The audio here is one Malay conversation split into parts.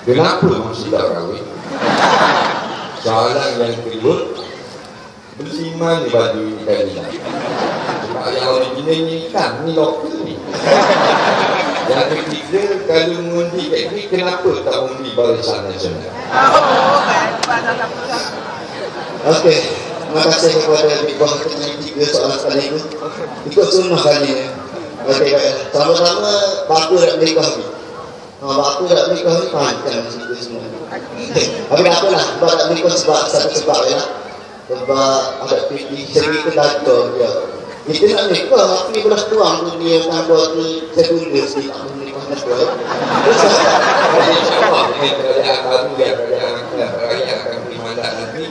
Kenapa mesti tak kahwin? Soalan yang kedua, beli mana baju ikan ni? Sebab yang original ni ikan, ni lokal ni. Yang ketiga, kalau mengundi kat ni, kenapa tak undi Barisan Nasional? Okey, terima kasih kepada Big Boss yang 3 soalan sekaligus. Ikut sunnah kali ni. Okey, sama-sama baku nak menikah ni. Baku nak menikah ni panjang cerita semua. Tapi tak apalah, sebab nak menikah sebab satu sebab je lah. Sebab ada pilih seri kedaga dia. Kita nak menikah, tapi belah tuang dunia tanpa tu saya tunda sikit tak menikah nak buat. InsyaAllah dengan kerajaan baru yang kerajaan akan bermandat nanti,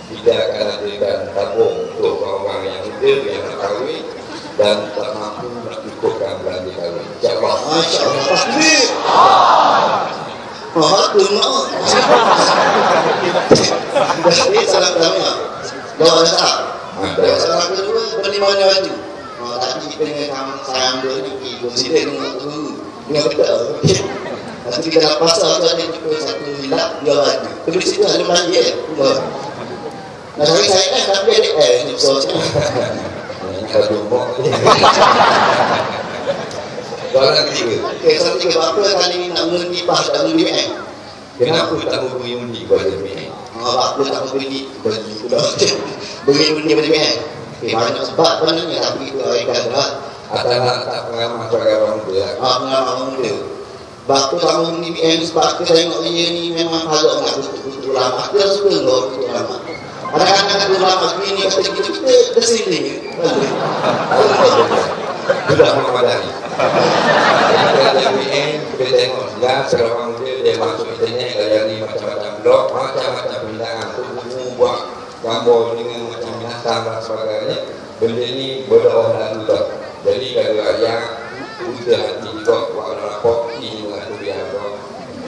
kita akan adakan tabung untuk orang-orang yang muda yang nak kahwin dan tak mampu nak cukupkan belanja kahwin. InsyaAllah. InsyaAllah. Takbir. Itu mak. Jadi salam kami. Doa tak? Salam kedua berlimanya baju. Tadi dengan sayang dia ni consider dengan betul. Tapi kita nak pasal tu ada satu hilap dia baju. Terus itu ada belanja. Nah saya kan tapi ada ni soalnya. Ada mak. Soalan ketiga. Okey, soalan ketiga, berapa kali nak mengundi PAS tak mengundi BN? Kenapa tak mau pergi undi pada BN? Berapa tak mau pergi bagi sudah bagi undi pada BN? Okey, banyak sebab sebenarnya tapi itu ikan berat. Atau tak pengalaman sebagai orang muda. Pengalaman orang muda. Berapa tak mau mengundi BN sebab kita tengok dia ni memang halak nak betul-betul lama. Kita suka loh betul lama. Kadang-kadang betul lama begini kata kita kesini. Sudah memadai. Jadi BN kita tengok jelas seorang muda dia masuk internet dari macam-macam blog, macam-macam pembinaan untuk buat gambar dengan macam binatang dan sebagainya. Benda ni berdoa lalu tak. Jadi kalau ayah muda hati juga buat rapor ini mengatur dia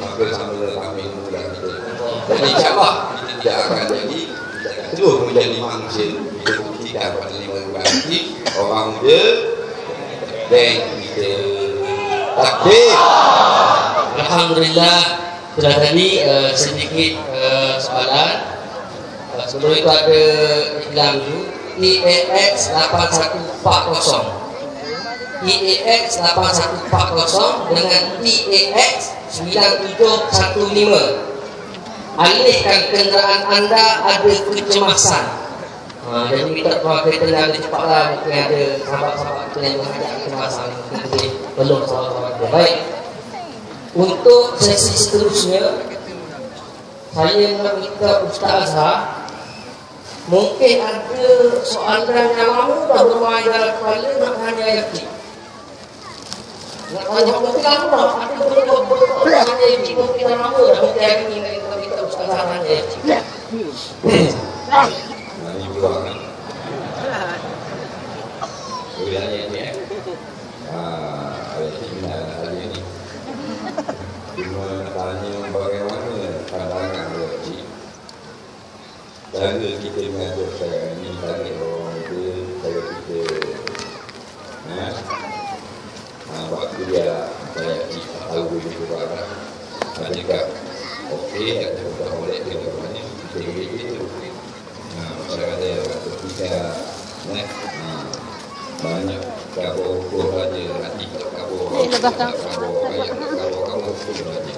maka sama dengan kami mula kita. Jadi insyaAllah kita tidak akan jadi, kita akan terus menjadi manusia. Kita buktikan pada 5 bulan nanti orang muda dan kita takbir. Alhamdulillah, sudah tadi sedikit soalan. Sebelum itu ada iklan dulu. EAX 8140 EAX 8140 dengan EAX 9715. Alihkan kenderaan anda ada kecemasan. Jadi kita kalau kereta ni ada cepatlah, mungkin ada sahabat-sahabat kita yang menghadap kecemasan, mungkin belum sahabat-sahabat dia. Baik, untuk sesi seterusnya saya nak minta Ustaz Azhar, mungkin ada soalan yang lama dah bermain dalam kepala nak tanya Yaki. Nak tanya mungkin lama dah, ada beberapa tanya Yaki mungkin dah lama dah, mungkin hari ni kita minta Ustaz Azhar tanya Yaki. Ini buang. Kemudiannya ini ada seminar hari ini. Cuma tanya bagaimana pandangan Yaki. Cara kita mengajar sekarang ini, cara orang muda, cara kita waktu dia saya tahu juga lah. Adakah okey atau tak boleh dia mana kita begitu. Masyarakat dia ketika banyak kabur saja nanti kabur ayat kabur hukum saja.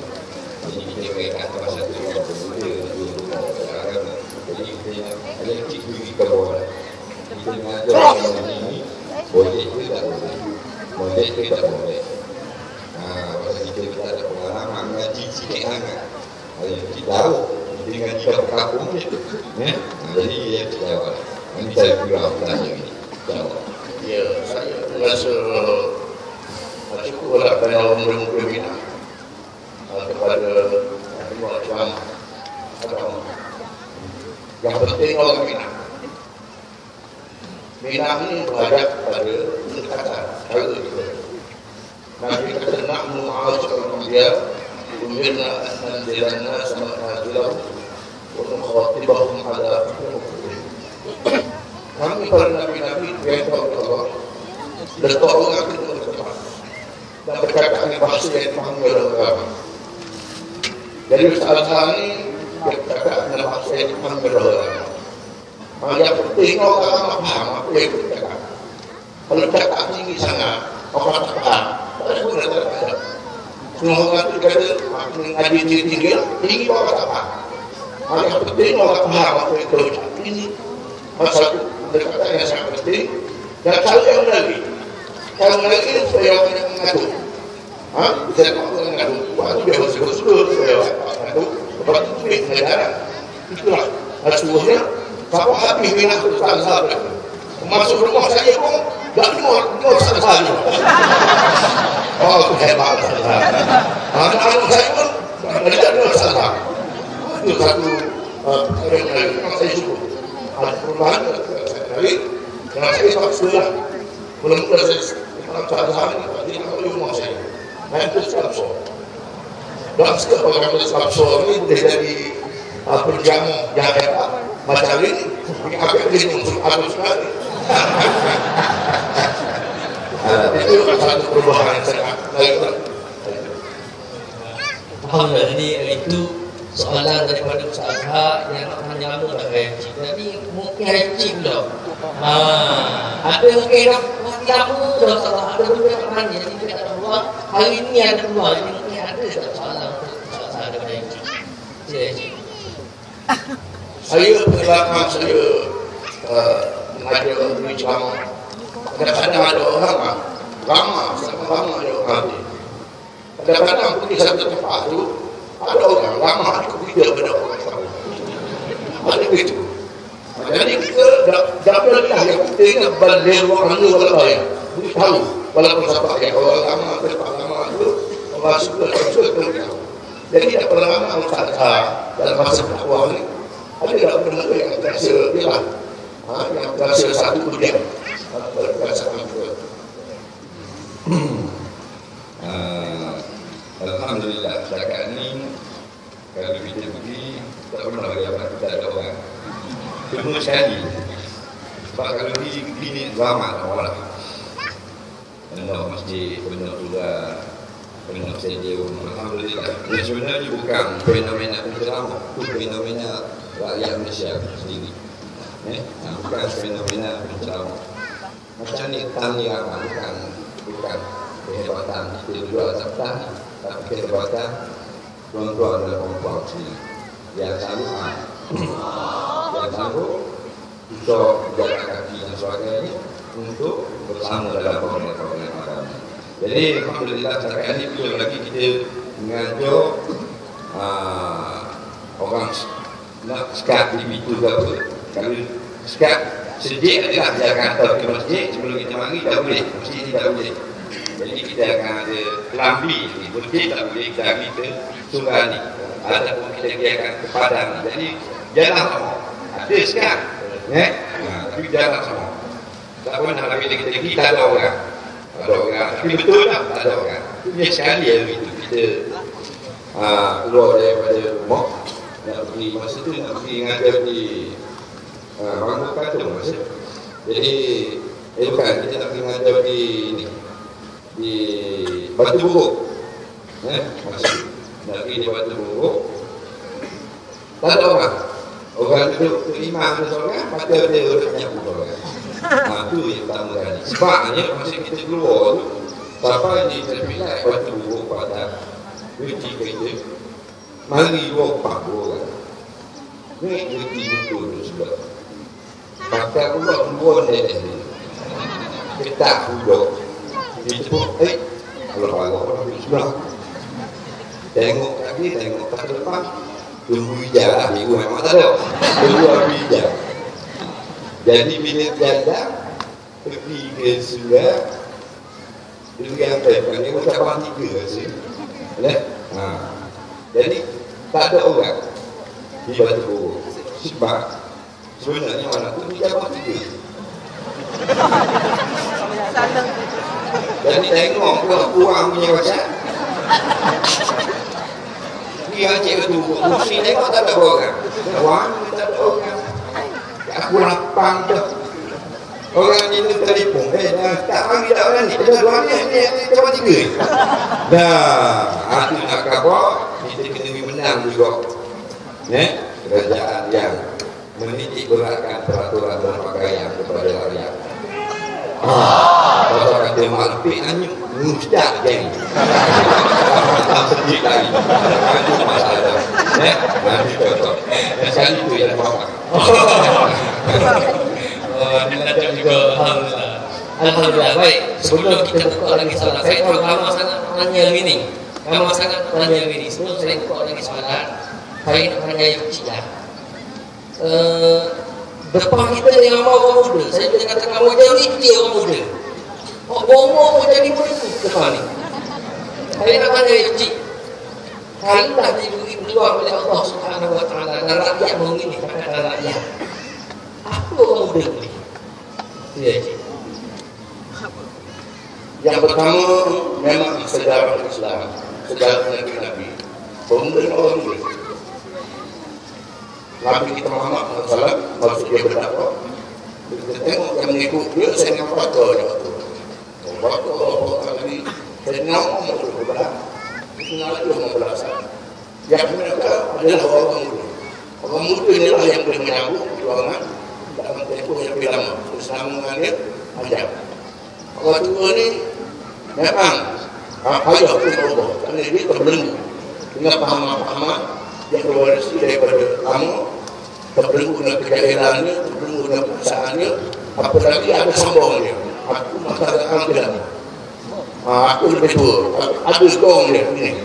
Jadi kita kaitan pasal tu yang berbeza sekarang. Jadi kita ada cikgu kabur. Kita mengajar orang ini boleh ke tak boleh, boleh ke tak boleh. Pasal kita ada pengalaman mengaji sikit sangat. Kita tahu dengan kita berkabung jadi dia jawab. Ini saya kira tanya ini. Jawab. Ya, saya rasa cukup lah kerana orang muda minat kepada semua Islam agama. Yang penting orang minat. Minat ini berhadap pada pendekatan cara kita. Nabi kata nahnu ma'asyarul anbiya umirna an nanzilana sama nazilahu wa nukhatibahum ala hukumin. Kami para nabi-nabi diperintah oleh Allah dan tolong kita berdepan dan bercakap dengan bahasa yang dipahami oleh agama. Jadi Ustaz ni dia cakap nama saya memang berdoa. Yang penting orang faham apa yang kita cakap. Kalau cakap tinggi sangat, orang tak faham, tak ada guna tak ada. Semua orang tu kata mengaji tinggi, tinggi orang tak faham. Yang penting orang faham apa yang kita ucap. Ini satu pendekatan yang sangat penting. Dan kalau yang lagi, supaya orang yang mengatur. Bisa nak mengatur, waktu dia bersebut-sebut supaya orang mengatur. Lepas itu duit negara. Itulah seluruhnya. Siapa habis minat Ustaz masuk rumah saya pun tak dengar Ustaz Azhar. Oh, itu hebat Ustaz Azhar. Anak-anak saya pun tidak dengar Ustaz Azhar. Itu satu yang saya syukur. Ada perubahan dari yang saya tak sudah. Mula-mula saya Ustaz Azhar ini di rumah saya. Dan itu Sabso. Dan setiap orang Sabso ini boleh jadi perjamu yang hebat. Macam ini, apa yang dimuncul aku sekali. Itu satu perubahan yang sangat baik. Alhamdulillah, itu soalan daripada Ustaz Azhar yang hanya mengenai haji. Jadi mungkin haji pula. Ada mungkin dah mati lama dah Ustaz Azhar. Ada benda tak tanya, jadi kita tak keluar. Hari ini ada keluar, jadi mungkin ada tak soalan untuk Ustaz Azhar daripada haji. Sila haji. Saya pengalaman saya mengajar di ceramah. Kadang-kadang ada orang ramah ada orang. Kadang-kadang pergi satu tempat tu ada orang ramah kemudian ada orang tahu. Ada begitu. Jadi kita dapat yang penting balik orang tu walaupun lain. Tahu walaupun siapa yang orang ramah tempat ramah tu orang suka tahu. Jadi ada pengalaman Ustaz dalam masa dakwah ni. Ada tak benda yang terasa bilang yang terasa satu ujian Alhamdulillah setakat ni kalau kita pergi tak pernah bagi apa kita ada orang cuma sekali sebab kalau pergi klinik ramai orang penuh masjid, penuh juga penuh stadium. Alhamdulillah sebenarnya bukan fenomena penceramah, itu fenomena rakyat Malaysia sendiri. Bukan fenomena penceramah. Macam ni tani ramah bukan kehebatan kita berdua atau tani, tapi kehebatan tuan-tuan dan perempuan sendiri. Yang sanggup untuk jalan kaki dan sebagainya untuk bersama dalam program-program agama. Jadi alhamdulillah setakat ini belum lagi kita mengajar orang nak sekat di pintu ke apa. Kalau sekat sejak adalah dia akan hantar ke masjid sebelum kita mari tak boleh, masjid ni tak boleh. Jadi kita akan ada kelambi ni, masjid tak boleh, kita pergi ke surah ni ataupun kita akan ke padang ni. Jadi jalan sama, ada sekat tapi jalan sama. Tak pernah bila kita pergi tak ada orang, tapi betul tak ada orang. Punya sekali ya begitu kita keluar daripada rumah nak pergi, masa tu nak pergi ngajar di Bangkok Katung masa. Jadi bukan, kita nak pergi ngajar di Batu Buruk. Masa nak pergi di Batu Buruk tak ada orang. Orang duduk terima ada seorang, maka dia urutnya orang. Itu yang pertama kali. Sebabnya masa kita keluar tu sampai di terpilai Batu Buruk pada berhenti kereta. Mari 24 orang. Ni berhenti betul tu sebab pakai pula dua nenek ni. Ketak duduk. Dia pun, kalau parah di sebelah. Tengok kaki, tengok ke depan. Tunggu hijau lah, biru memang tak ada. Tunggu hijau. Jadi bila jalan, pergi ke surah, dia pergi apa? Dia ucapan 3 rasa. Jadi tak ada orang di Batu Buruk. Sebab sebenarnya orang tu ucapan 3. Jadi tengok kurang punya macam ni Encik tu kursi tengok tak ada orang. Orang tak ada orang. Aku lapang tu. Orang ni telefon. Tak mari tak orang ni. Kita dua ni ucapan 3. Dah, aku nak khabar kita kena menang juga. Kerajaan yang menitik beratkan peraturan berpakaian kepada rakyat. Kalau kata malpik hanya mustah geng. Tak sedih lagi. Itu masalah. Nanti cocok. Sekali itu yang bapak. Dilanjut juga. Alhamdulillah. Baik. Sebelum kita buka lagi soalan, saya tahu ramai sangat tanya ini. Ramai sangat tanya ini. Sebelum saya buka lagi soalan, saya nak tanya yang kecil lah. Depan kita yang orang muda, saya boleh katakan majoriti orang muda. Bomo jadi muda depan ni. Saya nak tanya yang kecil. Kalaulah diberi peluang oleh Allah Subhanahu Wa Taala dan rakyat menginginkan kata rakyat, apa orang muda boleh? Ya, cik. Yang pertama memang sejarah Islam, sejarah Nabi. Pemuda orang muda. Nabi kita Muhammad SAW maksud dia berdakwah. Kita tengok yang mengikut dia, saya dengan fatwa dia waktu. Waktu Allah tadi, saya dengan Muhammad berdakwah. Kita nak dia membelasan. Yang mereka adalah orang muda. Orang muda inilah yang boleh menyambut perjuangan dalam tempoh yang lebih lama. Bersama dengan dia, ajar. Orang tua ni memang payah pun berubah. Kerana dia terbelenggu dengan pahaman-pahaman yang berwarisi daripada lama, terbelenggu dengan kejahilannya, terbelenggu dengan kebiasaannya, apalagi ada sambung dia. Aku masyarakat ambilan. Aku lebih tua, ada gong dia ini.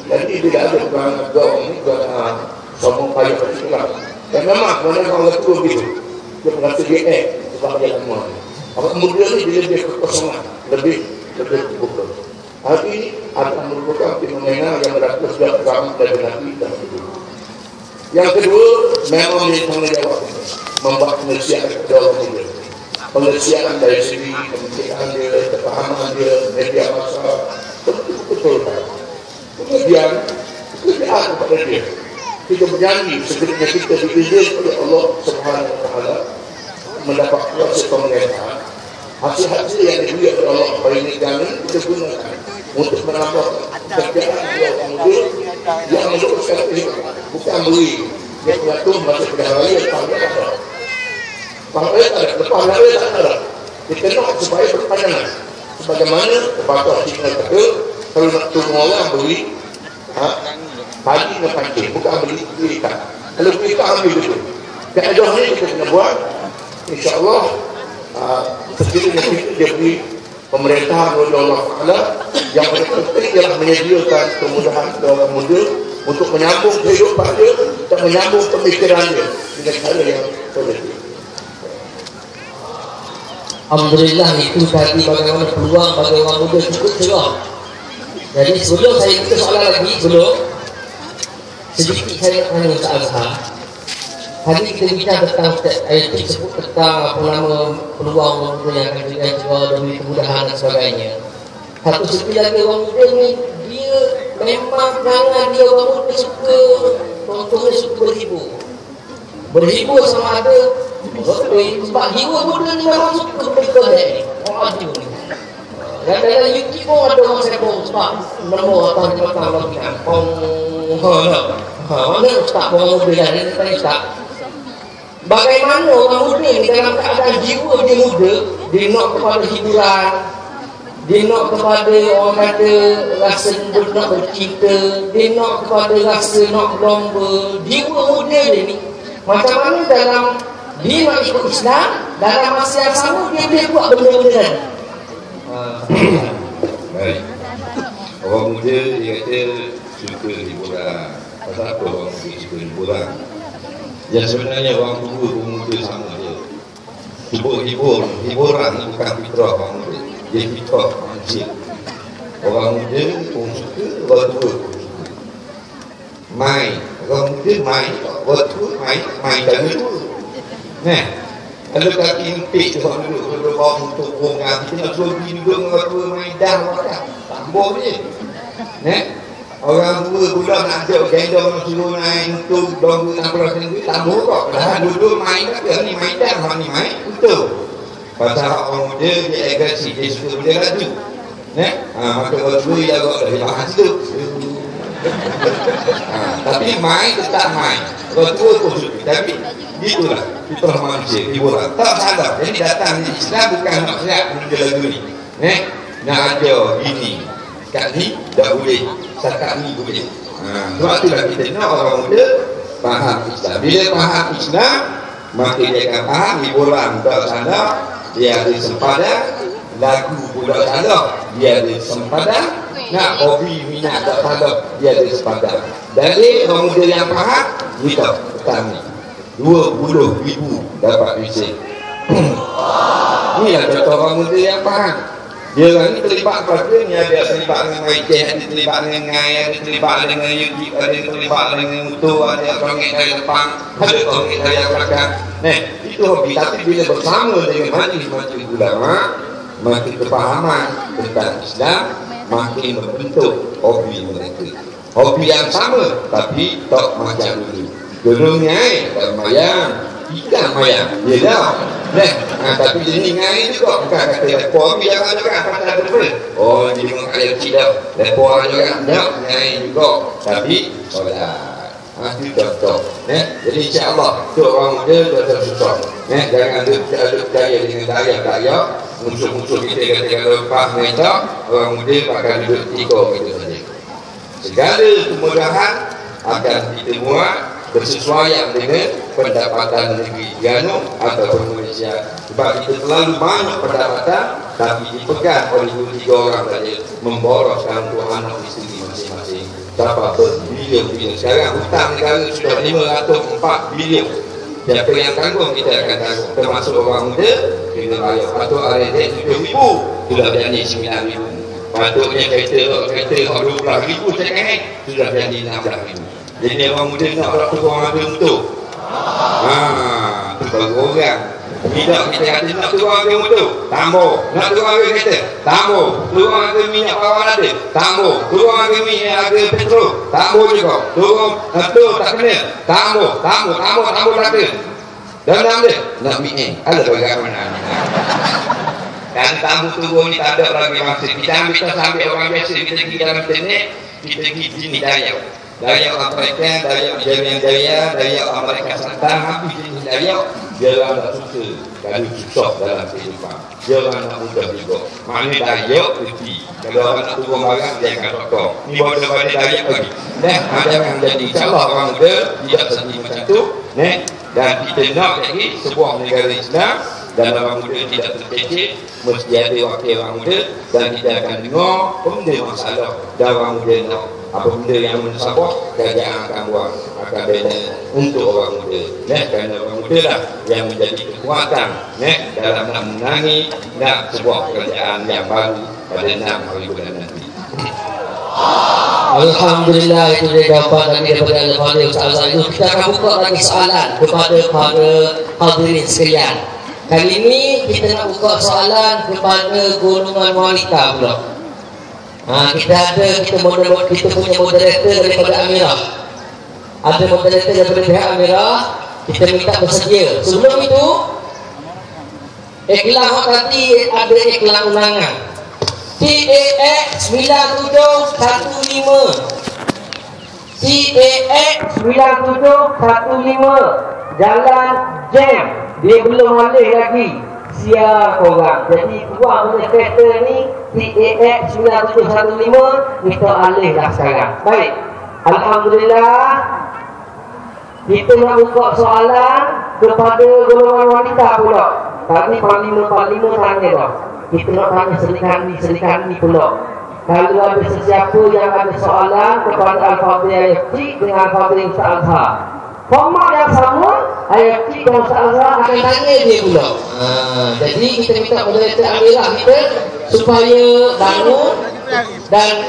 Jadi tidak ada perangai gong ni, sambung payah itulah. Dan memang sebenarnya orang tua begitu. Dia merasa dia sebab dia lama. Orang muda ni dia lebih kekosongan, lebih terbuka. Hari ini akan merupakan fenomena yang berlaku sejak pertama dari Nabi dan Nabi. Yang kedua, memang dia tanggungjawab membuat penelitian kepada orang muda. Penelitian dari segi pemikiran dia, kepahaman dia, media masa, betul-betul. Kemudian, kemudian kepada dia. Kita berjanji sekiranya kita diizinkan oleh Allah Subhanahu Wa Taala mendapat kuasa pemerintahan. Hasil-hasil yang diberi oleh Allah bagi negara ini kita gunakan untuk menambah kerjaan orang muda yang meneruskan kehidupan, bukan beri dia pelatung masuk ke dalam raya depan dia tak ada. Depan raya tak ada, depan raya tak ada. Kita nak supaya berpanjangan. Sebagaimana kepatuhan kita kata, kalau nak tunggu orang beri pagi dengan pancing, bukan beli ikan. Kalau beli ikan ambil dulu. Keadaan ni kita kena buat, insyaAllah sekiranya kita dia beri pemerintahan oleh Allah Ta'ala yang paling penting ialah menyediakan kemudahan kepada orang muda untuk menyambung kehidupan dia dan menyambung pemikiran dia dengan cara yang positif. Alhamdulillah, itu tadi bagaimana peluang bagi orang muda cukup cerah. Jadi sebelum saya buka soalan lagi, sedikit saya nak tanya Ustaz Azhar. Tadi kita bincang tentang ayat sebut tentang peluang muda yang akan juga demi kemudahan dan sebagainya. Satu segi lagi orang muda ni, dia memang jangan dia orang muda suka, contohnya suka berhibur sama ada sebab hibur muda ni memang suka berikut ni orang hibur ni. Dan dalam YouTube pun ada orang sembang sebab nombor atau di belakang lagi kan mana tak orang muda dah, dia tanya tak bagaimana orang muda ni dalam keadaan jiwa dia muda, dia nak kepada hiburan, dia nak kepada orang kata rasa nak bercinta, dia nak kepada rasa nak berlomba. Jiwa muda dia ni macam mana dalam dia nak ikut Islam, dalam masa yang sama dia boleh buat benda-benda ni. Baik. Orang muda dia kata suka hiburan. Pasal apa orang muda suka hiburan? Yang sebenarnya orang tua pun muda sama dia. Hiburan ni bukan fitrah orang muda. Dia fitrah manusia. Orang muda pun suka, orang tua pun suka. Main. Orang muda main, orang tua main dan tua. Kalau kaki empik tu orang duduk bawah untuk orang kita nak suruh pergi duduk dengan orang tua main dah makan. Tambah je. Orang tua budak nak ajak gendong suruh naik untuk domba 16 sendiri tambah kok. Dah duduk main dah ni main dah orang ni main betul. Pasal orang muda dia agresif, dia suka benda laju. Maka orang tua dia agak dari bahan tu. Tapi main tetap main. Orang tua pun suka. Tapi gitulah fitrah manusia, hiburan. Tak sadar. Jadi datang di Islam bukan nak siap benda lagu ni. Nak ajar ini. Kat ni tak boleh. Setakat ni boleh. Sebab itulah kita nak orang muda faham Islam. Bila faham Islam, maka dia akan faham hiburan tak sadar, dia ada sempadan. Lagu pula sadar, dia ada sempadan. Nak hobi minat tak sadar, dia ada sempadan. Dari orang muda yang faham, kita petang ni 20,000 dapat bisik. Inilah kata orang muda yang faham. Dia orang ni terlibat pada ni, ada terlibat dengan Maiceh, ada terlibat dengan Ngai, ada terlibat dengan Yudhik, ada terlibat dengan Mutu, ada orang dari depan, ada orang dari belakang. Itu hobi. Tapi bila bersama dengan majlis-majlis ulama, makin kefahaman tentang Islam makin membentuk hobi mereka. Hobi yang sama tapi tak macam dulu. Dulu Ngai tak mayang, ikan mayang, dia dah. Tapi jenis Ngai juga bukan kata lepo hobi jangan juga pasal ada pun. Oh dia mengalir tidak lepo juga tak Ngai juga. Tapi solat. Itu contoh. Jadi insya-Allah untuk orang muda kita susah. Jangan ada percaya dengan daya-daya musuh-musuh kita kata lepas mereka orang muda akan duduk tiga kita saja. Segala kemudahan akan kita buat bersesuaian dengan pendapatan negeri Terengganu ataupun Malaysia. Sebab kita terlalu banyak pendapatan tapi dipegang oleh 2-3 orang saja memboroskan untuk anak isteri masing-masing. Berapa berbilion-bilion. Sekarang hutang negara sudah 504 bilion. Siapa yang tanggung kita akan tanggung. Termasuk orang muda kena bayar. Patut RZ 7,000 sudah jadi 9,000. Patutnya kereta 12,000 second sudah jadi 16,000. Jadi orang muda nak berapa orang ada untuk itu baru orang. Tidak kita kata nak turun harga motor, tambah. Nak turun harga kereta, tambah. Turun harga minyak bawang ada, tambah. Turun harga minyak, harga petrol, tambah juga. Turun betul tak kena, tambah tak kena. Dan dia nak minyak ada bagaimana? Dan tambah turun ni tak ada lagi maksud. Kita ambil orang biasa, kita pergi dalam internet, kita pergi sini Dayak. Dayak Amerika, Dayak Jaya, Dayak Amerika Selatan, habis jenis Dayak, dia orang tak suka kalau susah dalam kehidupan. Dia orang nak mudah juga. Maknanya Dayak kecil. Kalau orang nak turun barang, dia akan sokong. Ni bawa daripada Dayak lagi. Ada yang jadi insyaAllah orang muda tidak sedih macam tu. Dan kita nak lagi sebuah negara Islam dan orang muda tidak terkecil, mesti ada wakil orang muda dan kita akan dengar benda masalah dan orang muda nak apa benda yang mensabah kerajaan akan buat akan bina untuk orang muda. Kerana orang muda lah yang menjadi kekuatan dalam nak menangi nak sebuah kerajaan yang baru pada 6 hari bulan nanti. Alhamdulillah, itu dia jawapan tadi daripada Al-Fadhil Ustaz itu. Kita akan buka lagi soalan kepada para hadirin sekalian. Kali ini kita nak buka soalan kepada golongan wanita pula. Kita punya moderator daripada Amirah. Ada moderator daripada pihak Amirah. Kita minta bersedia. Sebelum itu, iklan tadi ada iklan undangan. TAX 9715 TAX 9715 Jalan Jam. Dia belum boleh lagi siar korang. Jadi buang punya kereta ni TAX 9715 kita alihlah sekarang. Baik, Alhamdulillah. Kita nak buka soalan kepada golongan wanita pula. Tadi Panglima tanya dah. Kita nak tanya selikan ni pula. Kalau ada sesiapa yang ada soalan kepada Al-Fadhil AFT dengan Al-Fadhil Ustaz Azhar, format yang sama, AFT dan Ustaz Azhar akan tanya dia pula. Jadi kita minta moderator Amirah kita supaya bangun dan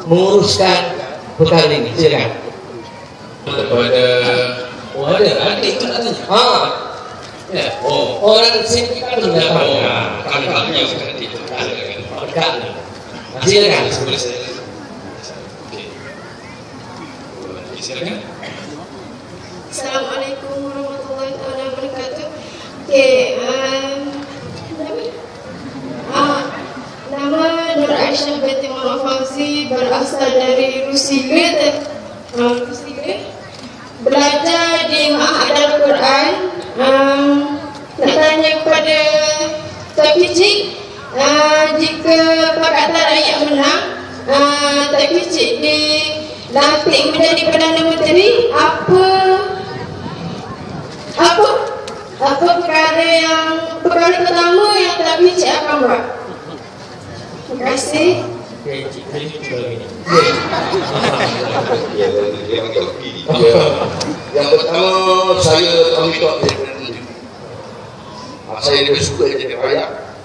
menguruskan perkara ini. Silakan. Kepada ada itu nak tanya. Ya. Orang sini kan belum datang. Kami yang seperti itu. Silakan. Silakan. Assalamualaikum warahmatullahi wabarakatuh. Nama Nur Aisyah binti Muhammad Fauzi. Fauzi berasal dari Rusile. Belajar di Ma'had Al-Quran. Nak tanya kepada Tuan Picik, jika Pakatan Rakyat menang, Tuan Picik dilantik menjadi Perdana Menteri, apa perkara pertama yang Tuan Picik akan buat? Terima kasih. Yang pertama, saya minta saya dia suka jadi rakyat.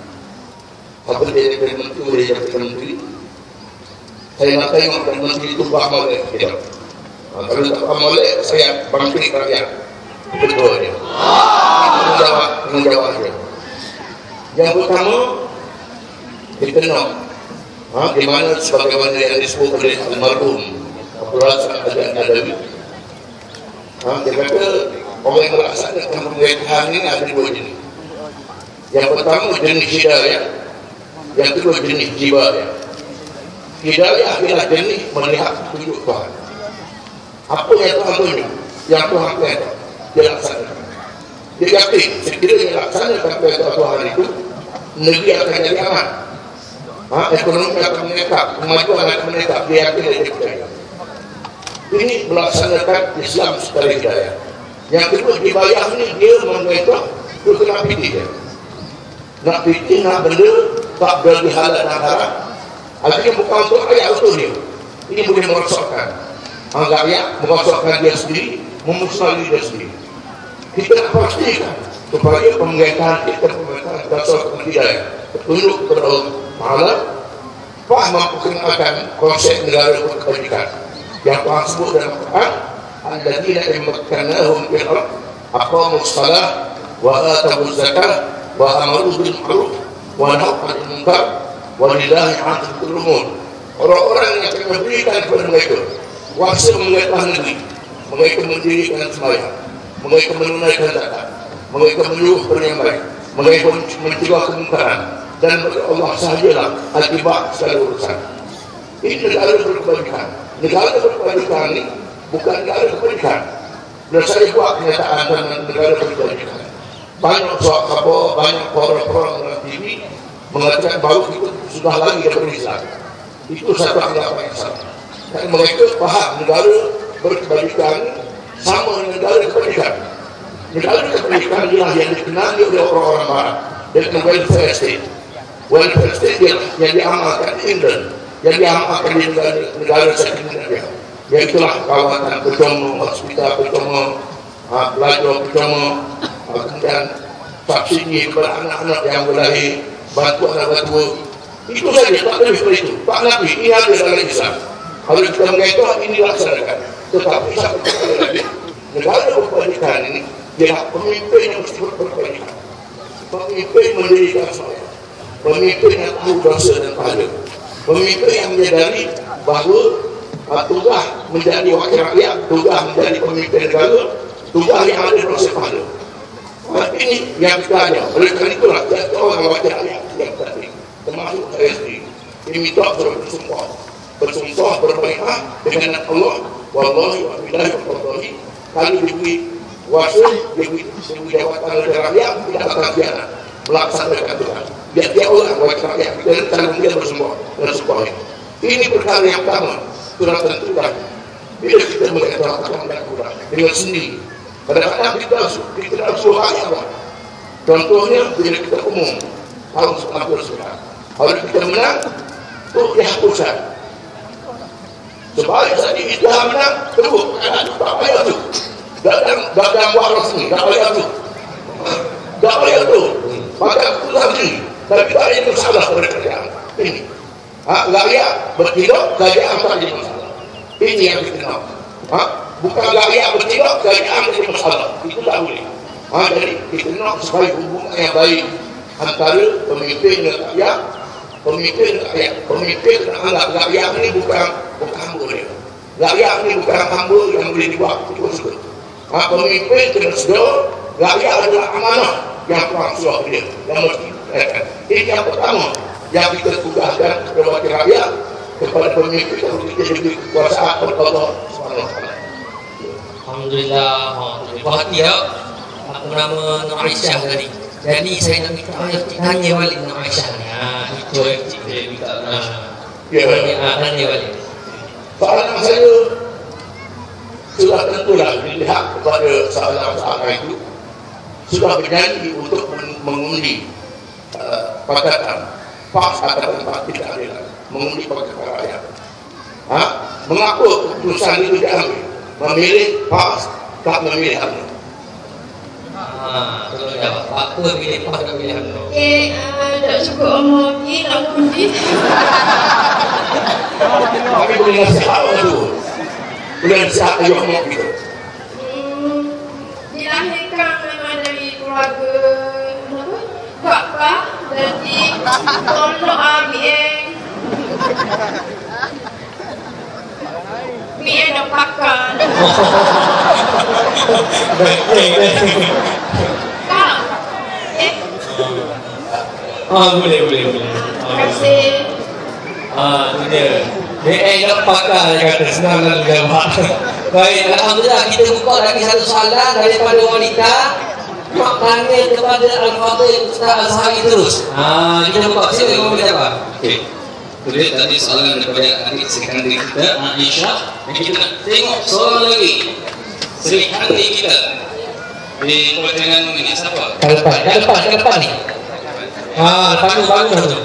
Apa dia jadi menteri, boleh jadi menteri. Saya nak tengok menteri itu beramal kita. Kalau tak beramal, saya bangkit rakyat. Betul dia. Menjawab dia. Yang pertama, kita nak di mana sebagaimana yang disebut oleh almarhum Abdul Razak Al-Adawi. Dia kata orang yang melaksanakan pemerintahan ini ada dua jenis. Yang pertama jenis hidayah, yang kedua jenis jibayah. Hidayah adalah jenis melihat petunjuk Tuhan. Apa yang Tuhan tunjuk, yang Tuhan perintah, dia laksanakan. Dia yakin sekiranya laksanakan perintah Tuhan itu, negeri akan jadi aman. Ekonomi akan meningkat, kemajuan akan meningkat, dia yakin dan dia percaya. Ini melaksanakan Islam secara hidayah. Yang kedua, jibayah ini dia memerintah, dia kena pilih dia. Nak fikir, nak benda, tak berdi halal dan haram. Akhirnya bukan untuk rakyat untuk dia. Ini boleh merosakkan rakyat, merosakkan dia sendiri, memusnahkan dia sendiri. Kita nak pastikan supaya pemerintahan kita, pemerintahan berdasarkan hidayah, petunjuk kepada Allah Ta'ala, faham memperkenalkan konsep negara berkebajikan yang Tuhan sebut dalam Quran, alladzina immakkanahum fil ardh aqamus shalah wa atawuz zakah wa amaru bil ma'ruf wa nahaw 'anil munkar walillahi 'aqibatul umur. Orang-orang yang akan memberikan kepada mereka kuasa mengatasi negeri, mereka mendirikan sembahyang, mereka menunaikan zakat, mereka menyuruh perkara yang baik, mereka mencegah kemungkaran, dan Allah sahajalah akibat segala urusan. Ini negara berkebajikan. Negara berkebajikan ini bukan negara kebajikan. Dan saya buat kenyataan tentang negara berkebajikan. Banyak sahabat, banyak orang-orang dalam TV mengatakan bahawa kita sudah lagi daripada Islam. Itu satu anggapan yang salah. Dan mereka faham negara berkebajikan sama dengan negara kebajikan. Negara kebajikan ialah yang dikenali oleh orang-orang barat dengan welfare state. Welfare state yang diamalkan di England, yang diamalkan di negara sekunder, iaitulah kawasan percuma, hospital percuma, pelajar percuma, kemudian subsidi kepada anak-anak yang berlahir, bantuan anak tua. Itu saja, tak lebih daripada itu. Tak Nabi, ini ada dalam Islam. Kalau kita mengaitkan, ini laksanakan. Tetapi satu kali lagi, negara berkebajikan ini, dia pemimpin yang mesti berkebajikan. Pemimpin mendirikan semua. Pemimpin yang tahu dosa dan pahala. Pemimpin yang menyadari bahawa tugas menjadi wakil rakyat, tugas menjadi pemimpin negara, tugas yang ada dosa pahala. Ini yang kita ada. Oleh kerana itulah kita orang wakil rakyat yang tadi, termasuk saya sendiri, ini minta bersumpah berbaikat dengan Allah, wallahi wa billahi wa wallahi, kalau diberi kuasa, diberi jawatan oleh rakyat, tidak akan biarkan melaksanakan tugas. Dia orang wakil rakyat, kita kalau dia bersumpah. Ini perkara yang pertama, sudah tentukan. Bila kita mengatakan dengan sendiri, kadang-kadang kita harus suruh rakyat. Contohnya, bila kita umum, tahun 99, kalau kita menang, itu dihapuskan. Sebalik tadi kita menang, terus, tak payah tu. Dalam buah rasmi, tak payah tu. Tak payah tu. Maka keputusan sendiri. Tapi tak ada masalah pada kerajaan. Ini. Rakyat bertindak, kerajaan tak ada masalah. Ini yang kita nak. Bukan rakyat bertindak, kerajaan tak ada masalah. Itu tak boleh. Jadi kita nak supaya hubungan yang baik antara pemimpin dan rakyat. Pemimpin dan anggap rakyat ini bukan hamba dia. Rakyat ini bukan hamba yang boleh dibuat. Itu suka. Pemimpin kena sedar, rakyat adalah amanah yang Tuhan suruh dia. Yang mesti. Ini yang pertama yang kita tugaskan kepada wakil rakyat kepada pemimpin yang kita diberi kekuasaan oleh Allah SWT. Alhamdulillah. Berhati tak? Aku nama Nur Aisyah tadi. Jadi saya nak minta ayah tanya balik Nur Aisyah ni. Itu yang saya minta. Tanya balik. Soalan saya sudah tentulah dilihat kepada soalan-soalan itu sudah berjanji untuk mengundi pakatan PAS atau tempat tidak adil, mengundi pakatan rakyat. Mengapa keputusan itu diambil? Memilih PAS, tak memilih UMNO. Tolong jawab. Apa pilih PAS tak pilih UMNO? Okey, tak cukup umur lagi, tak undi. Tapi boleh nasihat tu. Boleh nasihat ayah mak kita. Dilahirkan memang dari keluarga bapa, jadi tolong BN dah pakai. Boleh. Terima kasih. Itu dia. BN nak pakai kata senang dan jawab. Baik, alhamdulillah kita buka lagi satu soalan daripada wanita. Mak tanya kepada Al-Fadhil Ustaz Azhari terus. Kita buka sini kamu boleh jawab. Okey. Boleh tadi soalan daripada adik sekandar kita Aisyah. Kita nak tengok soalan lagi. Seri hati kita di pertandingan ini siapa? Ke depan ni. Bangun tu.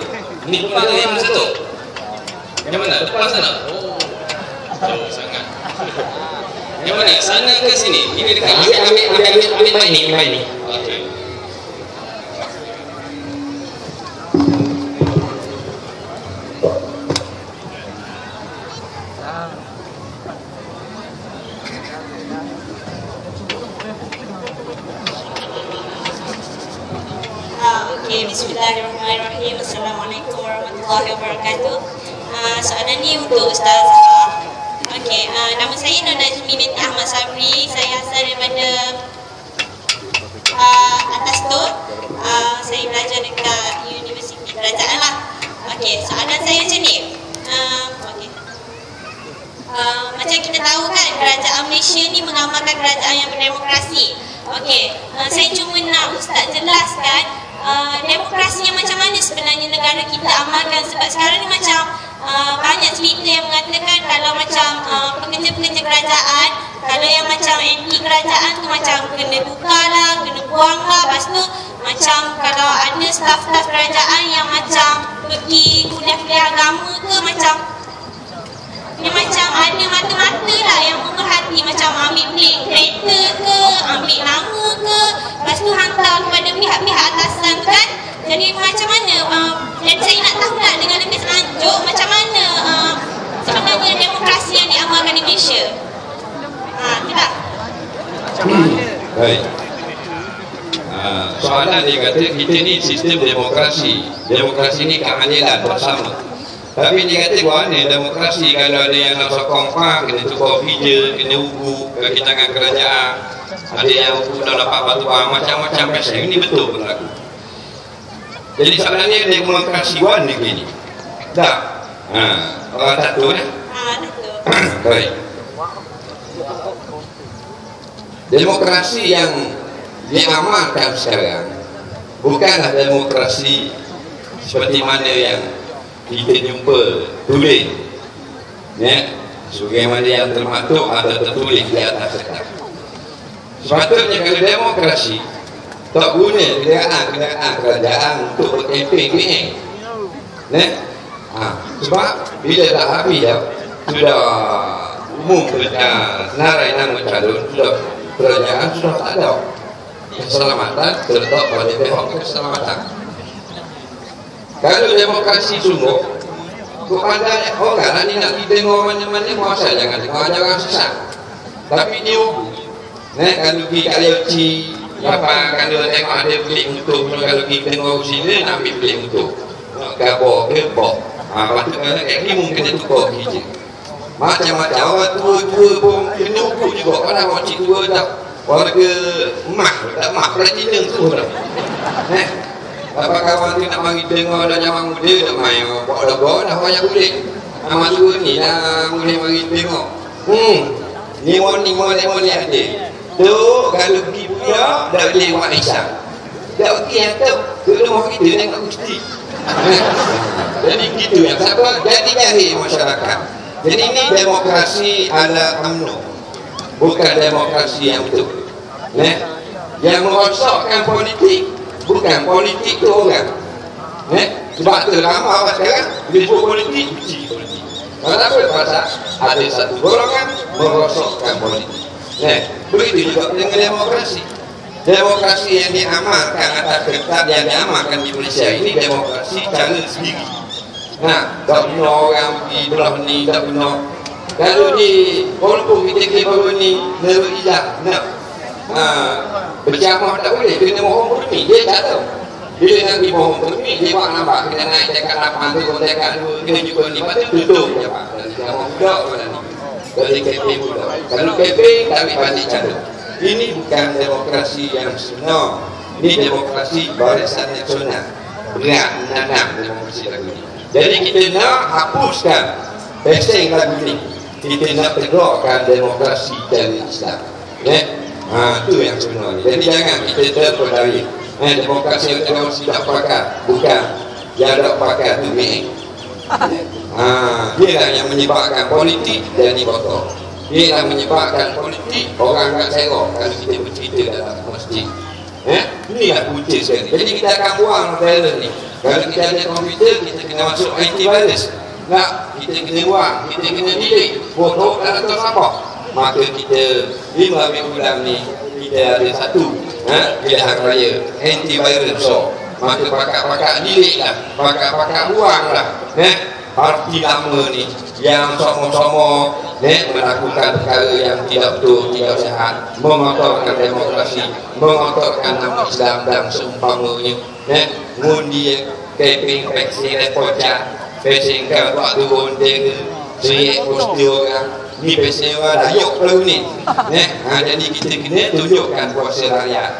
Ini pun ada yang satu. Yang mana? Depan sana. Jauh sangat. Yang mana? Sana ke sini? Ini dekat. Ambil mic ni. Okey. Okey, bismillahirrahmanirrahim. Assalamualaikum warahmatullahi wabarakatuh. Soalan ni untuk Ustazah. Okey, nama saya Nur Najmi binti Ahmad Sabri. Saya asal daripada atas tu. Saya belajar dekat Universiti Kerajaan lah. Okey, soalan saya macam ni. Okey. Macam kita tahu kan, kerajaan Malaysia ni mengamalkan kerajaan yang berdemokrasi. Okey, saya cuma nak Ustaz jelaskan demokrasi yang macam mana sebenarnya negara kita amalkan. Sebab sekarang ni macam banyak cerita yang mengatakan kalau macam pekerja-pekerja kerajaan, kalau yang macam anti kerajaan tu macam kena tukar lah, kena buang lah. Lepas tu macam kalau ada staf-staf kerajaan yang macam pergi kuliah-kuliah agama ke, macam dia macam ada mata-mata lah yang memerhati, macam ambil plate kereta ke, ambil nama ke, lepas tu hantar kepada pihak-pihak atasan kan. Jadi macam mana, dan saya nak tahu lah dengan lebih selanjut macam mana sebenarnya demokrasi yang diamalkan di Malaysia. Itulah. Baik. Soalan dia kata kita ni sistem demokrasi. Demokrasi ni keadilan bersama. Tapi dia kata mana demokrasi kalau ada yang nak sokong PAS, kena tukar video, kena ugu kaki tangan kerajaan, ada yang ugu nak dapat batuan, macam-macam pasal. Ini betul berlaku. Jadi soalannya demokrasi buat negeri ni. Tak? Orang tak tahu kan? Baik. Demokrasi yang diamalkan sekarang bukanlah demokrasi seperti mana yang kita jumpa tulis, ya, sebagaimana yang termaktub atau tertulis di atas kertas. Sepatutnya kalau demokrasi tak guna kenderaan kerajaan untuk berkempen BN, ya. Sebab bila dah habis dah, sudah umum senarai nama calon, sudah kerajaan sudah tak ada. Keselamatan terletak pada pihak keselamatan. Kalau demokrasi sungguh, kepada orang ni nak kita tengok mana-mana, masa jangan tengok jangan sesat. Tapi dia kalau pergi kat Leuci, kalau tengok ada pelik untuk, kalau pergi tengok sini nak ambil pelik untuk gabar ke bok. Lepas tu kalau kat ni mungkin dia tukar kerja. Macam-macam orang tua-tua pun kena ukur juga. Kadang orang cik tua tak warga emas, tak emas platinum tu dah. Apa kawan tu nak mari dengar dah zaman muda, nak main bawa dah dah banyak kulit. Amat dua ni dah boleh mari tengok. Ni warning molek-molek ada. Tu kalau pergi buya dah boleh buat Aisyah. Tak pergi atau ke rumah kita tengok kusti. Jadi gitu yang siapa jadi jahil masyarakat. Jadi ini demokrasi ala UMNO. Bukan demokrasi yang betul. Yang merosakkan politik bukan politik tu orang. Sebab tu lama awak sekarang bila politik benci politik. Kenapa? Pasal ada satu golongan merosakkan politik. Begitu juga dengan demokrasi. Demokrasi yang diamalkan atas ketat yang diamalkan di Malaysia ini demokrasi cara sendiri. Tak benar orang pergi belah ni, tak benar. Kalau di Kuala kita kira baru ni Nurul Izzah nak berjamaah tak boleh, kena mohon permit. Dia tak tahu. Bila nak pergi mohon permit, dia buat nampak kena naik dekat 8 tu, dekat 2, dia juga ni. Lepas tu tutup je Pak. Jamaah budak pada ni. Dari KP budak. Kalau KP, tarik balik cara. Ini bukan demokrasi yang sebenar. Ini demokrasi Barisan Nasional. Berat menanam demokrasi lagu ini. Jadi kita nak hapuskan pesing lagu ini. Kita nak tegakkan demokrasi dari Islam. Itu yang sebenarnya. Jadi jangan kita terpedaya. Demokrasi yang terus tidak pakat. Bukan. Yang tak pakat itu meh. Dia lah yang menyebabkan politik dan kotor. Dia yang menyebabkan politik orang tak serok kalau kita bercerita dalam masjid. Inilah punca sekali. Jadi kita akan buang virus ni. Kalau kita ada komputer, kita kena masuk antivirus. Kita kena buang, kita kena delete. Foto dalam tu apa? Maka kita 5 bulan ni kita ada satu pilihan raya antivirus. Maka pakak-pakak delete lah, pakak-pakak buang lah. Parti lama ni yang sama-sama melakukan perkara yang tidak betul, tidak sehat, mengotorkan demokrasi, mengotorkan nama Islam dan seumpamanya. Ngundi keping peksi repotnya, peksi kan buat turun dia seriak poster orang ni peksi orang dayuk perlu ni. Jadi kita kena tunjukkan kuasa rakyat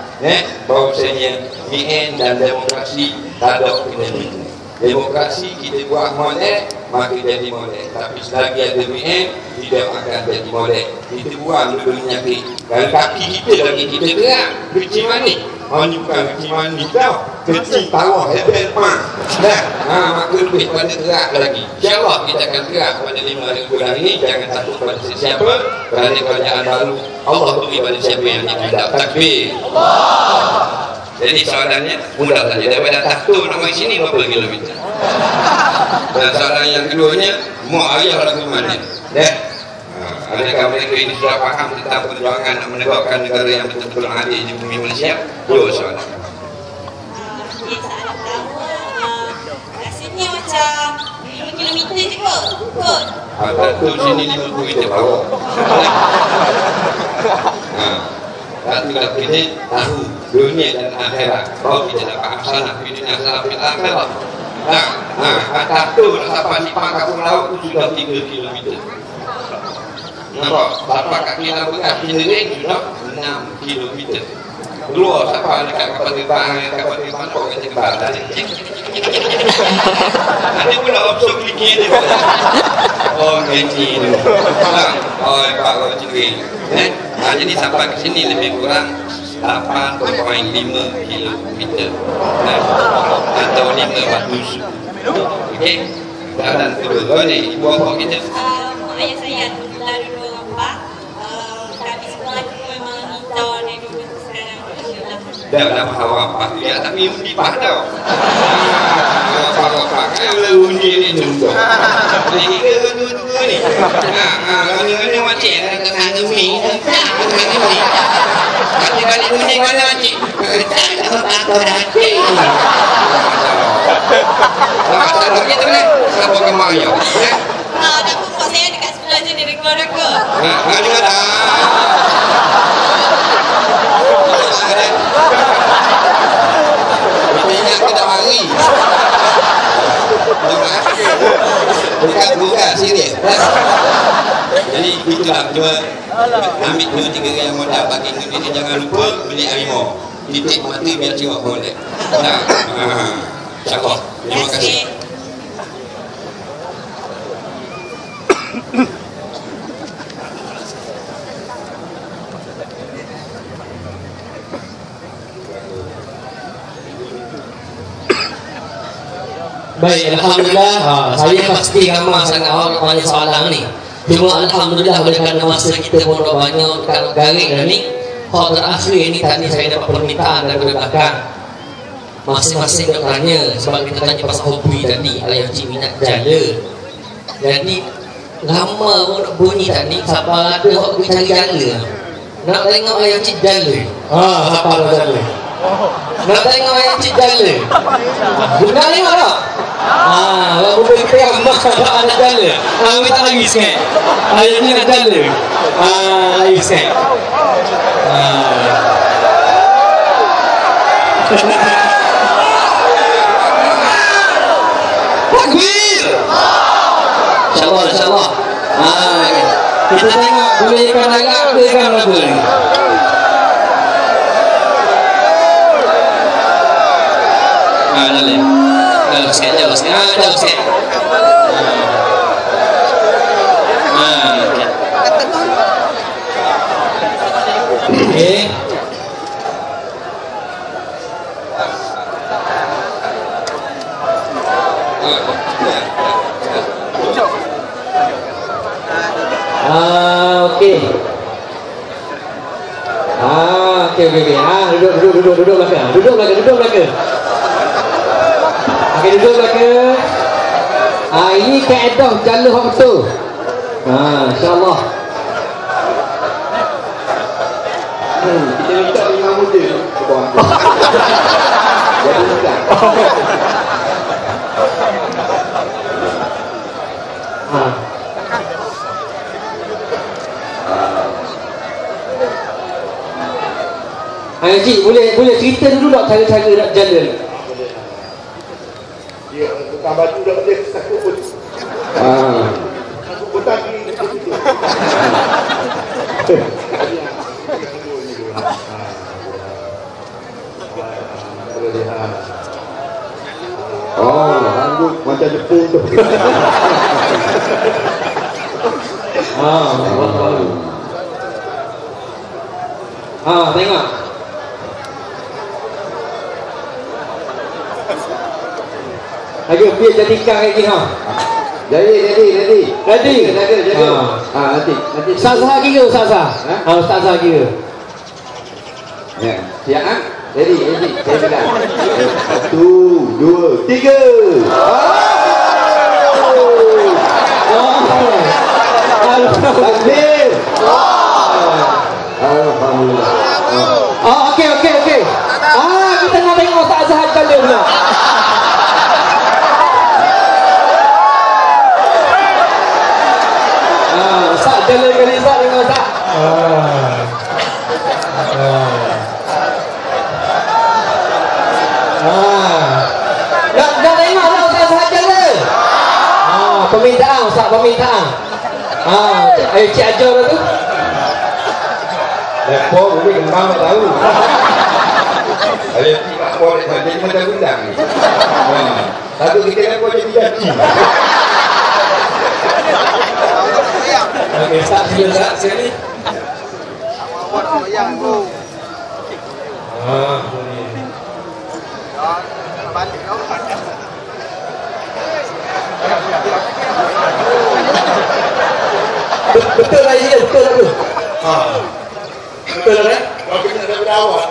bahawasanya BN dan demokrasi tak ada kena ni. Demokrasi kita buat molek, maka jadi molek. Tapi selagi ada BN, tidak akan jadi molek. Kita buang dulu penyakit. Kalau kaki kita lagi kita gerak, kecil manis. Ini bukan kecil manis tau. Kecil tawah, hebel pang. Maka lebih pada gerak lagi. InsyaAllah kita akan gerak pada 5 hari bulan ini. Jangan takut pada sesiapa. Kerana kerajaan baru, Allah beri pada siapa yang tidak. Takbir. Jadi soalannya mudah saja. Daripada Tahtu nak mari sini berapa kilometer? Dan soalan yang keduanya, mak ayah lagu mana? Adakah mereka ini sudah faham tentang perjuangan nak menegakkan negara yang betul-betul adil di bumi Malaysia? Dua soalan. Soalan pertama, rasanya macam 5 kilometer je kot? Tahtu sini 50 meter bawah. Tapi kalau kita tahu dunia dan akhirat, baru kita nak faham salah dunia dan salah akhirat. Tahtu nak sampai Sipang Kampung Laut itu sudah 3 kilometer. Nampak? Sampai kaki dalam bekas Pinering sudah 6 kilometer. Keluar siapa dekat kapal terbang kok kat tembak. Ada pula option klikir dia. Oh, gaji tu. Pak kau curi. Jadi sampai ke sini lebih kurang 8.5 kilometer. Atau 5 batu. Okey. Dan kedua ni ibu bapa kita. Ayah saya dulu bapa. Kami semua tu memang minta dari dulu sekarang. Dah lama awak pasti ya, tapi undi tau. Apa-apa kan undi ni tu. Jadi kita dua ni. Kalau ni macam tengah demi. Nanti balik undi mana macam? Tak apa hati. Kalau kita ni siapa kemar ya? Dah kumpul saya dekat sebelah je dari keluarga. Ada. Kita mari. Bukan serius. Jadi itulah cuma ambil 2-3 yang modal bagi Indonesia. Jangan lupa beli harimau. Titik mati biar tengok boleh. InsyaAllah. Terima kasih. Baik, Alhamdulillah. Saya pasti ramai sangat orang tanya soalan ni. Cuma Alhamdulillah oleh kerana masa kita pun dah banyak kat garik dah ni. Hak terakhir ni tadi saya dapat permintaan daripada belakang. Masing-masing nak tanya sebab kita tanya pasal hobi tadi. Ayah cik minat jala. Jadi lama pun nak bunyi tadi. Siapa ada orang pergi cari jala. Nak tengok ayah cik jala. Siapa ada jala? Nak tengok ayah cik jala. Nak tengok tak? Kalau budak kita yang tak ada jala. Minta lagi sikit. Ayah ni nak jala. Lagi sikit. Takbir. InsyaAllah, insyaAllah. Kita tengok boleh ikan agak ke ikan apa ni. Dalih. Jauh sikit, jauh sikit. Jauh sikit. Okey. Okey. Okey. Duduk belakang. Duduk belakang. Okey, duduk belakang. Ini kaedah jala hak betul. InsyaAllah. Kita minta lima muda ke bawah. Jadi bukan. Cik, boleh cerita dulu tak cara-cara nak jala ni? Dia tukang baju dah boleh sakut pun. Sakut pun tadi. Rambut macam Jepun tu. Tengok. Lagi biar jadikan lagi Jadi. Jaga. Nanti. Ustazah kira Ustazah. Ustazah kira. Ya. Siap Jadi. Saya bilang. 1, 2, 3. Takbir. Alhamdulillah. Okey. Kita nak tengok Ustazah jala pula. Ustaz jala kali Ustaz tengok Ustaz. Nak tengok lah Ustazah jala. Permintaan Ustaz, permintaan. Cik ajar dah tu. Lepas boleh kembang tak tahu. Ada tak boleh saja macam gudang ni. Satu kita lepas jadi. Okey, Ustaz sila sini. Yang tu. Balik kau. Betul lah ini, betul lah tu. Betul lah kan? Kalau kita ada berawal.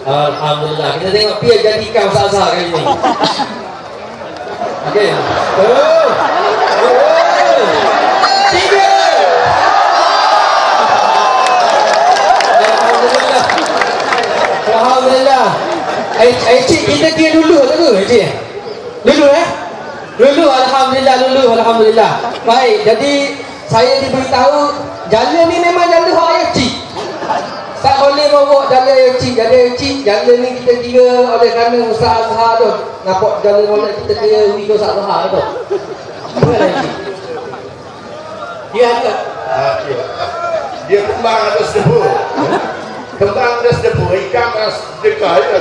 Alhamdulillah. Kita tengok Pia jadikan Ustazah kali ni. Okey. 3. Alhamdulillah. Cik, kita kira dulu tak ke cik? Dulu Dulu Alhamdulillah. Baik, jadi saya diberitahu jala ni memang jala hak ayah cik. Tak boleh bawa jala ayah cik. Jala ni kita kira oleh kerana usaha tu. Nampak jala molek kita kira wiko usaha tu. Bukan ayah cik. Dia ada. Dia kembang ada sedebu. Kembang ada sedebu, ikan ada sedekah je.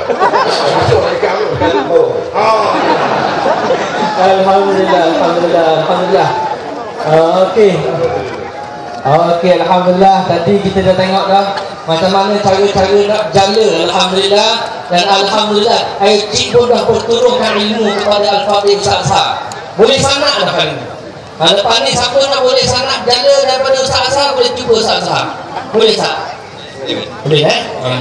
Masuk ikan tu. Alhamdulillah. Okey. Alhamdulillah. Tadi kita dah tengok dah macam mana cara-cara nak jala. Alhamdulillah. Dan Alhamdulillah, Cik pun dah berturunkan ilmu kepada Al-Fadhil Ustaz. Boleh sanad dah kali ni. Lepas ni siapa nak boleh sanad jala daripada Ustaz boleh cuba Ustaz. Boleh tak? Boleh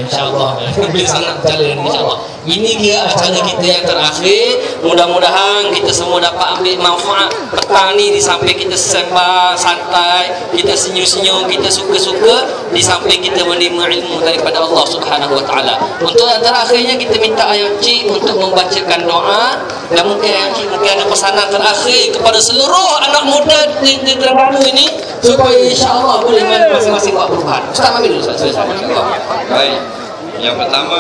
InsyaAllah. Boleh sangat jala ni InsyaAllah. Ini dia acara kita yang terakhir. Mudah-mudahan kita semua dapat ambil manfaat petang ni. Di samping kita sembang santai, kita senyum-senyum, kita suka-suka, di samping kita menerima ilmu daripada Allah Subhanahu Wa Taala. Untuk yang terakhirnya kita minta Ayah Cik untuk membacakan doa. Dan mungkin Ayah Cik mungkin ada pesanan terakhir kepada seluruh anak muda di Terengganu ini, supaya insyaAllah boleh masing-masing buat perubahan. Ustaz ambil dulu Ustaz. Baik. Yang pertama,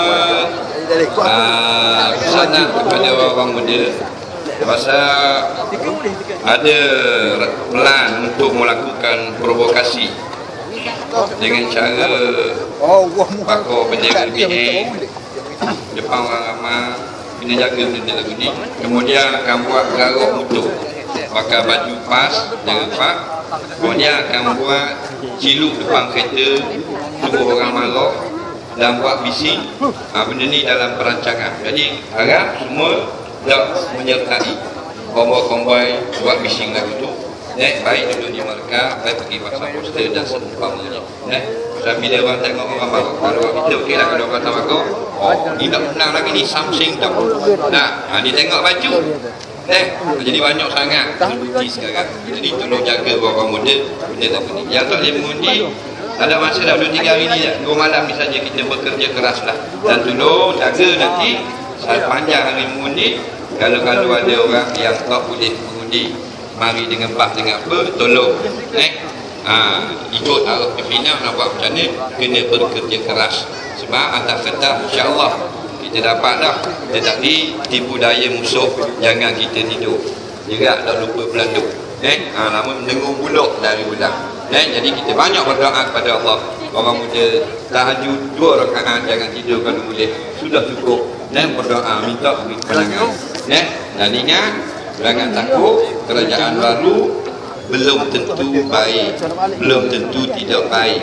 pesanan kepada orang muda, pasal ada plan untuk melakukan provokasi dengan cara bakar bendera BN depan orang ramai, kena jaga benda lagu ni. Kemudian akan buat garuk motor, pakai baju pas, jangan pak. Kemudian akan buat ciluk depan kereta, suruh orang marah dan buat bising. Benda ni dalam perancangan. Jadi harap semua tak menyertai komboi-komboi buat bising lagu tu. Baik duduk di markah, baik pergi pasang poster dan seumpamanya. Pasal bila orang tengok orang marah, kalau kita okey lah kalau orang kata marah, ni tak menang lagi ni, something tak. Dia tengok baju. Jadi banyak sangat terbukti sekarang. Jadi tolong jaga orang muda benda tak ni. Yang tak boleh mengundi, tak ada masa dah 2-3 hari ni, 2 malam ni saja kita bekerja keras lah. Dan tolong jaga nanti sepanjang hari mengundi, kalau ada orang yang tak boleh mengundi, mari dengan bah dengan apa, tolong ikut arah pimpinan nak buat macam mana, kena bekerja keras. Sebab atas kata insya-Allah kita dapat dah, tetapi tipu daya musuh jangan kita tidur. Jerat tak lupa berlanduk. Lama mendengung buluk dari budak. Jadi kita banyak berdoa kepada Allah. Orang muda tahajud 2 rakaat, jangan tidur kalau boleh. Sudah cukup. Berdoa minta beri kemenangan. Dan ingat, jangan takut, kerajaan baru belum tentu baik, belum tentu tidak baik.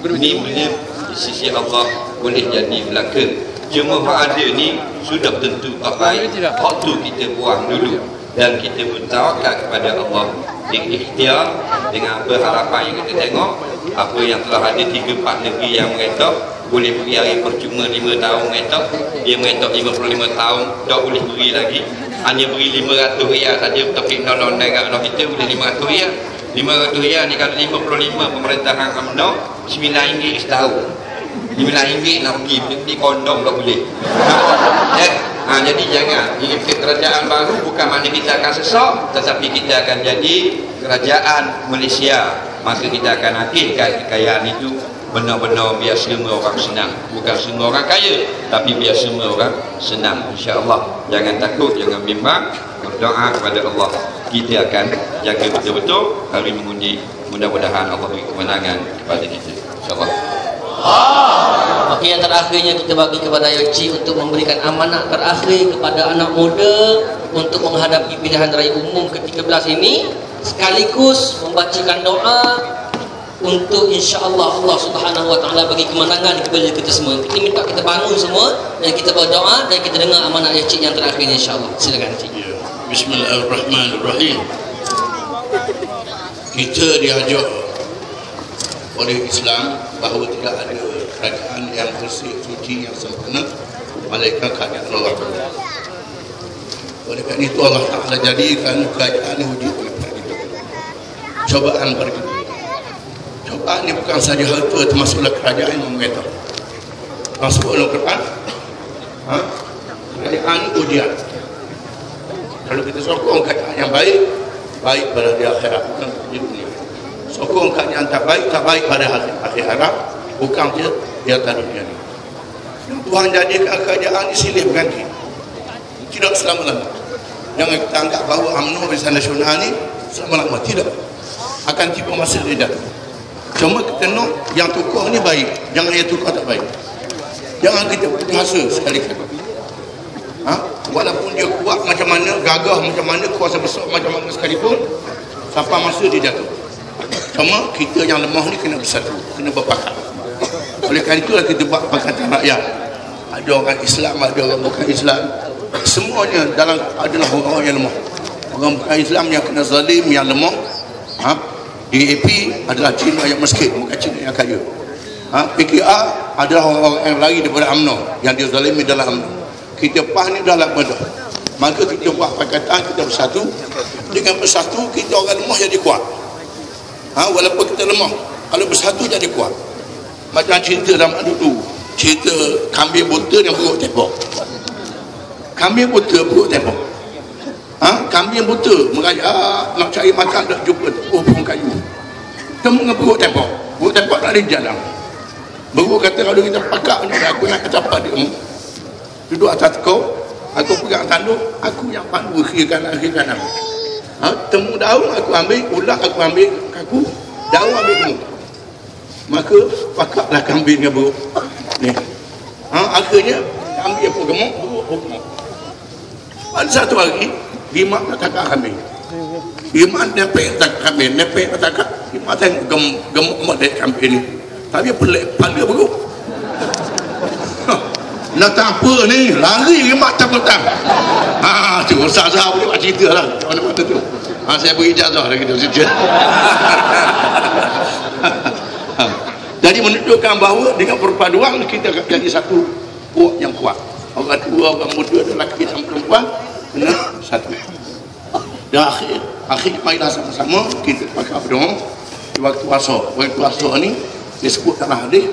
Ini boleh di sisi Allah boleh jadi belaka. Cuma hak ada ni sudah tentu tak baik. Hak tu kita buang dulu dan kita bertawakal kepada Allah. Ikhtiar dengan apa harapan yang kita tengok, apa yang telah ada 3-4 negeri yang mengetok boleh beri hari percuma 5 tahun mengetok. Dia mengetok 55 tahun tak boleh beri lagi, hanya beri 500 riyal saja. Tapi non negara kita boleh 500 riyal. 500 riyal ni kalau 55 pemerintahan UMNO RM9 setahun. RM9 nak pergi beli kondom tak boleh. Jadi jangan. Ini kerajaan baru bukan makna kita akan sesak, tetapi kita akan jadi kerajaan Malaysia. Maka kita akan aktifkan kekayaan itu benar-benar biar semua orang senang. Bukan semua orang kaya, tapi biar semua orang senang. InsyaAllah. Jangan takut, jangan bimbang. Berdoa kepada Allah. Kita akan jaga betul-betul hari mengundi. Mudah-mudahan Allah beri kemenangan kepada kita. InsyaAllah. Okey, yang terakhirnya kita bagi kepada Ayah Cik untuk memberikan amanah terakhir kepada anak muda untuk menghadapi pilihan raya umum ke-13 ini, sekaligus membacakan doa untuk insya-Allah Allah Subhanahu Wa Taala bagi kemenangan kepada kita semua. Kita minta kita bangun semua dan kita berdoa dan kita dengar amanah Ayah Cik yang terakhir ini insya-Allah. Silakan Cik. Bismillahirrahmanirrahim. Kita diajak oleh Islam bahawa tidak ada kerajaan yang bersih, suci, yang sempurna melainkan kerajaan Allah. Oleh kerana itu Allah Ta'ala jadikan kerajaan wujud oleh kita. Cobaan bagi kita. Cobaan ini bukan saja harta, termasuklah kerajaan yang mengetah. Masuk dalam Quran, kerajaan ujian. Kalau kita sokong kerajaan yang baik, baik pada di akhirat dan di dunia. Sokong kerajaan tak baik pada akhirat, bukan di atas dunia ini. Tuhan jadikan kerajaan ini silih berganti, tidak selama-lama. Jangan kita anggap bahawa UMNO Barisan Nasional ini selama-lama. Tidak. akan tiba masa dia datang. Cuma kita nak yang tukar ni baik, jangan yang tukar tak baik. Jangan kita masa sekali-kali. Walaupun dia kuat macam mana, gagah macam mana, kuasa besar macam mana sekalipun, sampai masa dia jatuh. Cuma kita yang lemah ni kena bersatu, kena berpakat. Oleh kerana itulah kita buat pakatan rakyat. Ada orang Islam, ada orang bukan Islam. Semuanya dalam adalah orang yang lemah. Orang bukan Islam yang kena zalim, yang lemah. DAP adalah Cina yang miskin, bukan Cina yang kaya. PKR adalah orang-orang yang lari daripada UMNO, yang dia zalimi dalam UMNO. Kita PAS ni dalam mudah. Maka kita buat pakatan, kita bersatu. Dengan bersatu, kita orang lemah jadi kuat. Walaupun kita lemah, kalau bersatu jadi kuat. Macam cerita zaman dulu, cerita kambing buta yang beruk tembok. Kambing buta beruk tembok. Kambing buta merayak nak cari makan, tak jumpa pohon kayu. Temu dengan beruk tembok. Beruk tembok tak ada jalan. Beruk kata, kalau kita pakak ni, aku nak kata dia duduk atas kau, aku pegang tanduk, aku yang pandu kiri kanan. Temu daun aku ambil, ulat aku ambil kaku, daun ambil kamu. Maka pakaklah kambing dengan beruk ni. Akhirnya ambil apa gemuk, beruk apa gemuk. Pada satu hari Limak nak takak kambing. Limak nepek tak kambing, nepek tak takak. Limak tengok gemuk model kambing ni, tapi pelik pada beruk. Nak tak apa ni, lari Limak tak-tak. Tu Ustazah boleh buat cerita lah mana-mana tu. Saya beri ijazah lagi tu cerita. Jadi menunjukkan bahawa dengan perpaduan kita akan jadi satu puak yang kuat. Orang tua, orang muda, lelaki dan perempuan kena satu. Dan akhir marilah sama-sama kita pakai berdoa di waktu puasa. Waktu puasa ni disebut dalam hadis